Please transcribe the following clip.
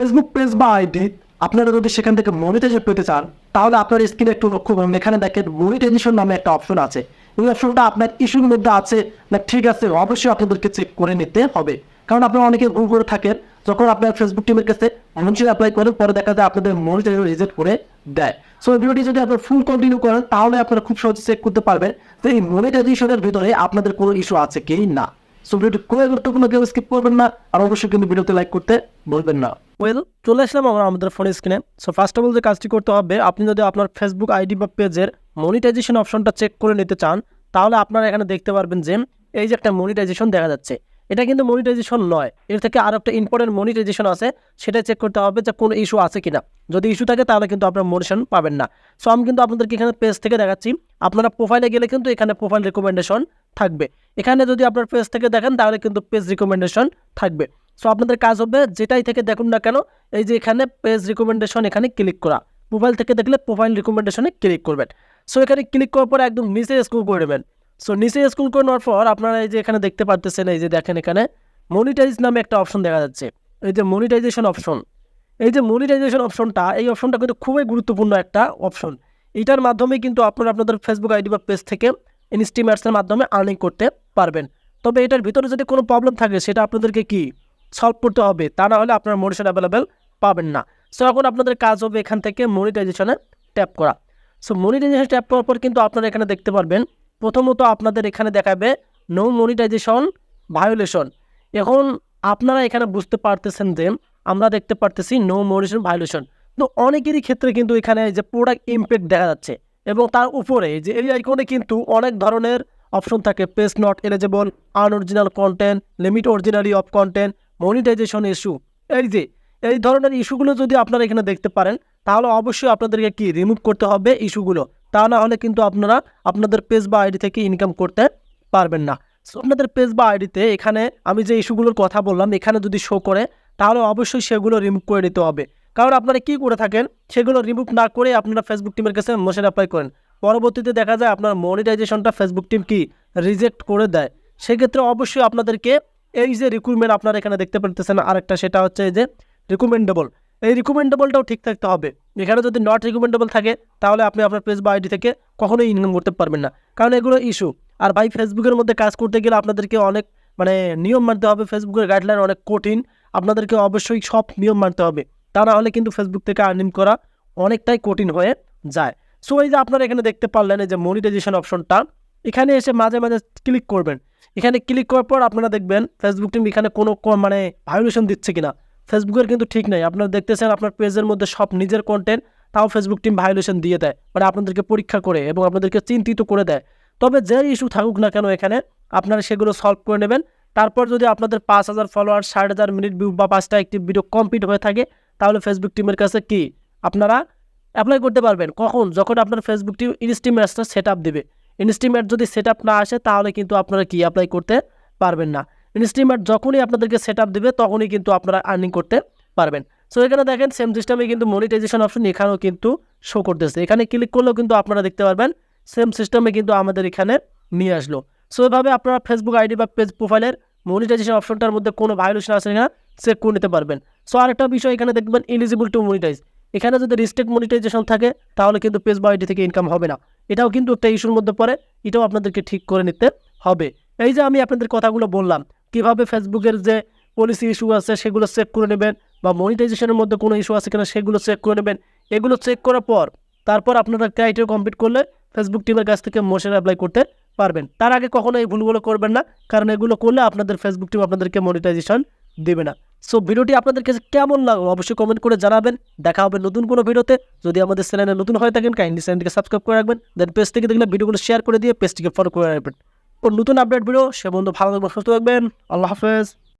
Facebook page বা ID আপনারা যদি সেখান থেকে মনিটাইজেশন পেতে চান, তাহলে আপনার স্ক্রিনে একটু লক্ষ্য করুন, এখানে দেখেন মনিটাইজেশন নামে একটা অপশন আছে। এই অপশনটা আপনার ইস্যুর মধ্যে আছে না ঠিক আছে অবশ্যই আপনাদেরকে চেক করে নিতে হবে। কারণ আপনারা অনেকে ভুল করে থাকেন, যখন আপনার ফেসবুক টিমের কাছে মনিটাইজেশন অ্যাপ্লাই করেন, পরে দেখা যায় আপনাদের মনিটাইজেশন রিজেক্ট করে দেয়। সো এই ভিডিওটি যদি আপনারা ফুল কন্টিনিউ করেন, তাহলে আপনারা খুব সহজে চেক করতে পারবেন যে এই মনিটাইজেশনের ভিতরে আপনাদের কোনো ইস্যু আছে কি না। সো ভিডিওটি খুবই গুরুত্বপূর্ণ, কেউ স্কিপ করবেন না, আর অবশ্যই কিন্তু ভিডিওতে লাইক করতে বলবেন না। চলে আসলাম আমরা আমাদের ফোন স্ক্রিনে। সো ফার্স্ট অফ অল যে কাজটি করতে হবে, আপনি যদি আপনার ফেসবুক আইডি বা পেজের মনিটাইজেশন অপশনটা চেক করে নিতে চান, তাহলে আপনারা এখানে দেখতে পারবেন যে এই যে একটা মনিটাইজেশন দেখা যাচ্ছে, এটা কিন্তু মনিটাইজেশন নয়, এর থেকে আরও একটা ইম্পর্টেন্ট মনিটাইজেশন আছে, সেটা চেক করতে হবে যে কোনো ইস্যু আছে কিনা। যদি ইস্যু থাকে তাহলে কিন্তু আপনার মনিটাইজেশন পাবেন না। সো আমি কিন্তু আপনাদেরকে এখানে পেজ থেকে দেখাচ্ছি। আপনারা প্রোফাইলে গেলে কিন্তু এখানে প্রোফাইল রিকমেন্ডেশন থাকবে। এখানে যদি আপনার পেজ থেকে দেখেন তাহলে কিন্তু পেজ রিকমেন্ডেশন থাকবে। সো আপনাদের কাজ হবে যেটাই থেকে দেখুন না কেন, এই যে এখানে পেজ রিকমেন্ডেশন এখানে ক্লিক করা। প্রোফাইল থেকে দেখলে প্রোফাইল রিকমেন্ডেশনে ক্লিক করবেন। সো এখানে ক্লিক করার পরে একদম নিচে স্ক্রল করে নেবেন। সো নিচে স্ক্রল করে নেওয়ার পর আপনারা এই যে এখানে দেখতে পারতেছেন, এই যে দেখেন এখানে মনিটাইজ নামে একটা অপশন দেখা যাচ্ছে। এই যে মনিটাইজেশন অপশন, এই যে মনিটাইজেশন অপশনটা, এই অপশনটা কিন্তু খুবই গুরুত্বপূর্ণ একটা অপশন। এটার মাধ্যমে কিন্তু আপনারা আপনাদের ফেসবুক আইডি বা পেজ থেকে ইনস্টিমেটসের মাধ্যমে আর্নিং করতে পারবেন। তবে এটার ভিতরে যদি কোনো প্রবলেম থাকে সেটা আপনাদেরকে কি সলভ করতে হবে, তা না হলে আপনার মনিটাইজেশন অ্যাভেলেবেল পাবেন না। সো এখন আপনাদের কাজ হবে এখান থেকে মনিটাইজেশনে ট্যাপ করা। সো মনিটাইজেশন ট্যাপ করার পর কিন্তু আপনারা এখানে দেখতে পারবেন, প্রথমত আপনাদের এখানে দেখাবে নো মনিটাইজেশন ভায়োলেশন। এখন আপনারা এখানে বুঝতে পারতেছেন যে আমরা দেখতে পারতেছি নো মনিটাইজেশন ভায়োলেশন, তো অনেকেরই ক্ষেত্রে কিন্তু এখানে যে প্রোডাক্ট ইমপ্যাক্ট দেখা যাচ্ছে, এবং তার উপরে যে এই আইকনে কিন্তু অনেক ধরনের অপশন থাকে, page not eligible, unoriginal content, limit originally of content, monetization issue. এই ধরনের ইস্যুগুলো যদি আপনারা এখানে দেখতে পারেন, তাহলে অবশ্যই আপনাদেরকে কি রিমুভ করতে হবে ইস্যুগুলো, তা না হলে কিন্তু আপনারা আপনাদের পেজ বা আইডি থেকে ইনকাম করতে পারবেন না। সো আপনাদের পেজ বা আইডিতে এখানে আমি যে ইস্যুগুলোর কথা বললাম এখানে যদি শো করে, তাহলে অবশ্যই সেগুলো রিমুভ করে দিতে হবে। কারণ আপনারা কি করে থাকেন, সেগুলো রিমুভ না করে আপনারা ফেসবুক টিমের কাছে মোশন অ্যাপ্লাই করেন, পরবর্তীতে দেখা যায় আপনার মনিটাইজেশনটা ফেসবুক টিম কি রিজেক্ট করে দেয়। সেক্ষেত্রে অবশ্যই আপনাদেরকে এই যে রিক্রুটমেন্ট আপনারা এখানে দেখতে পারতেছেন আরেকটা, সেটা হচ্ছে এই যে রিকমেন্ডেবল, এই রিকমেন্ডেবলটাও ঠিক থাকতে হবে। এখানে যদি নট রিকমেন্ডেবল থাকে, তাহলে আপনি আপনার পেজ বা আইডি থেকে কখনোই ইনকাম করতে পারবেন না, কারণ এগুলো ইস্যু। আর ভাই ফেসবুকের মধ্যে কাজ করতে গেলে আপনাদেরকে অনেক নিয়ম মানতে হবে, ফেসবুকের গাইডলাইন অনেক কঠিন, আপনাদেরকে অবশ্যই সব নিয়ম মানতে হবে, তা না হলে কিন্তু ফেসবুক থেকে আর্নিং করা অনেকটাই কঠিন হয়ে যায়। সো এই যে আপনারা এখানে দেখতে পারলেন এই যে মনিটাইজেশন অপশনটা, এখানে এসে মাঝে মাঝে ক্লিক করবেন। এখানে ক্লিক করার পর আপনারা দেখবেন ফেসবুক টিম এখানে কোনো ভায়োলেশন দিচ্ছে কিনা। ফেসবুকের কিন্তু ঠিক নেই, আপনারা দেখতেছেন আপনার পেজের মধ্যে সব নিজের কন্টেন্ট, তাও ফেসবুক টিম ভায়োলেশন দিয়ে দেয়, আপনাদেরকে পরীক্ষা করে এবং আপনাদেরকে চিন্তিত করে দেয়। তবে যে ইস্যু থাকুক না কেন এখানে আপনারা সেগুলো সলভ করে নেবেন। তারপর যদি আপনাদের 5,000 ফলোয়ার, 60,000 মিনিট ভিউ বা 5টা অ্যাক্টিভ ভিডিও কমপ্লিট হয়ে থাকে, তাহলে ফেসবুক টিমের কাছে কি আপনারা অ্যাপ্লাই করতে পারবেন। কখন? যখন আপনার ফেসবুক টিম ইনস্টিমেটসটা সেট আপ দেবে। ইনস্টিমেট যদি সেট আপ না আসে, তাহলে কিন্তু আপনারা কি অ্যাপ্লাই করতে পারবেন না। ইনস্টিমেট যখনই আপনাদেরকে সেট আপ দেবে, তখনই কিন্তু আপনারা আর্নিং করতে পারবেন। সো এখানে দেখেন সেম সিস্টেমে কিন্তু মনিটাইজেশন অপশন এখানেও কিন্তু শো করতেছে। এখানে ক্লিক করলেও কিন্তু আপনারা দেখতে পারবেন সেম সিস্টেমে কিন্তু আমাদের এখানে নিয়ে আসলো। সো এভাবে আপনারা ফেসবুক আইডি বা পেজ প্রোফাইলের মনিটাইজেশন অপশনটার মধ্যে কোনো ভায়োলেশন আছে কিনা চেক করে নিতে পারবেন। সো আরেকটা বিষয় এখানে দেখবেন এলিজিবল টু মনিটাইজ, এখানে যদি রিস্ট্রিক্ট মনিটাইজেশন থাকে, তাহলে কিন্তু পেজ বা আইডি থেকে ইনকাম হবে না। এটাও কিন্তু একটা ইস্যুর মধ্যে পড়ে, এটাও আপনাদেরকে ঠিক করে নিতে হবে। এই যে আমি আপনাদের কথাগুলো বললাম, কিভাবে ফেসবুকের যে পলিসি ইস্যু আছে সেগুলো চেক করে নেবেন, বা মনিটাইজেশনের মধ্যে কোনো ইস্যু আছে কিনা সেগুলো চেক করে নেবেন। এগুলো চেক করার পর তারপর আপনারা ক্রাইটেরিয়া কমপ্লিট করলে ফেসবুক টিমের কাছ থেকে মোশন অ্যাপ্লাই করতে পারবেন। তার আগে কখনো এই ভুলগুলো করবেন না, কারণ এগুলো করলে আপনাদের ফেসবুক টিম আপনাদেরকে মনিটাইজেশন দেবে না। সো ভিডিওটি আপনাদের কাছে কেমন লাগলো অবশ্যই কমেন্ট করে জানাবেন। দেখা হবে নতুন কোনো ভিডিওতে। যদি আমাদের চ্যানেলে নতুন হয়ে থাকেন, কাইন্ডলি চ্যানেলটিকে সাবস্ক্রাইব করে রাখবেন, দেন পেজ থেকে দেখলে ভিডিওগুলো শেয়ার করে দিয়ে পেজটিকে ফলো করে রাখবেন। নতুন আপডেট ভিডিও সে বন্ধু ভালো থাকবেন, সুস্থ থাকবেন। আল্লাহ হাফেজ।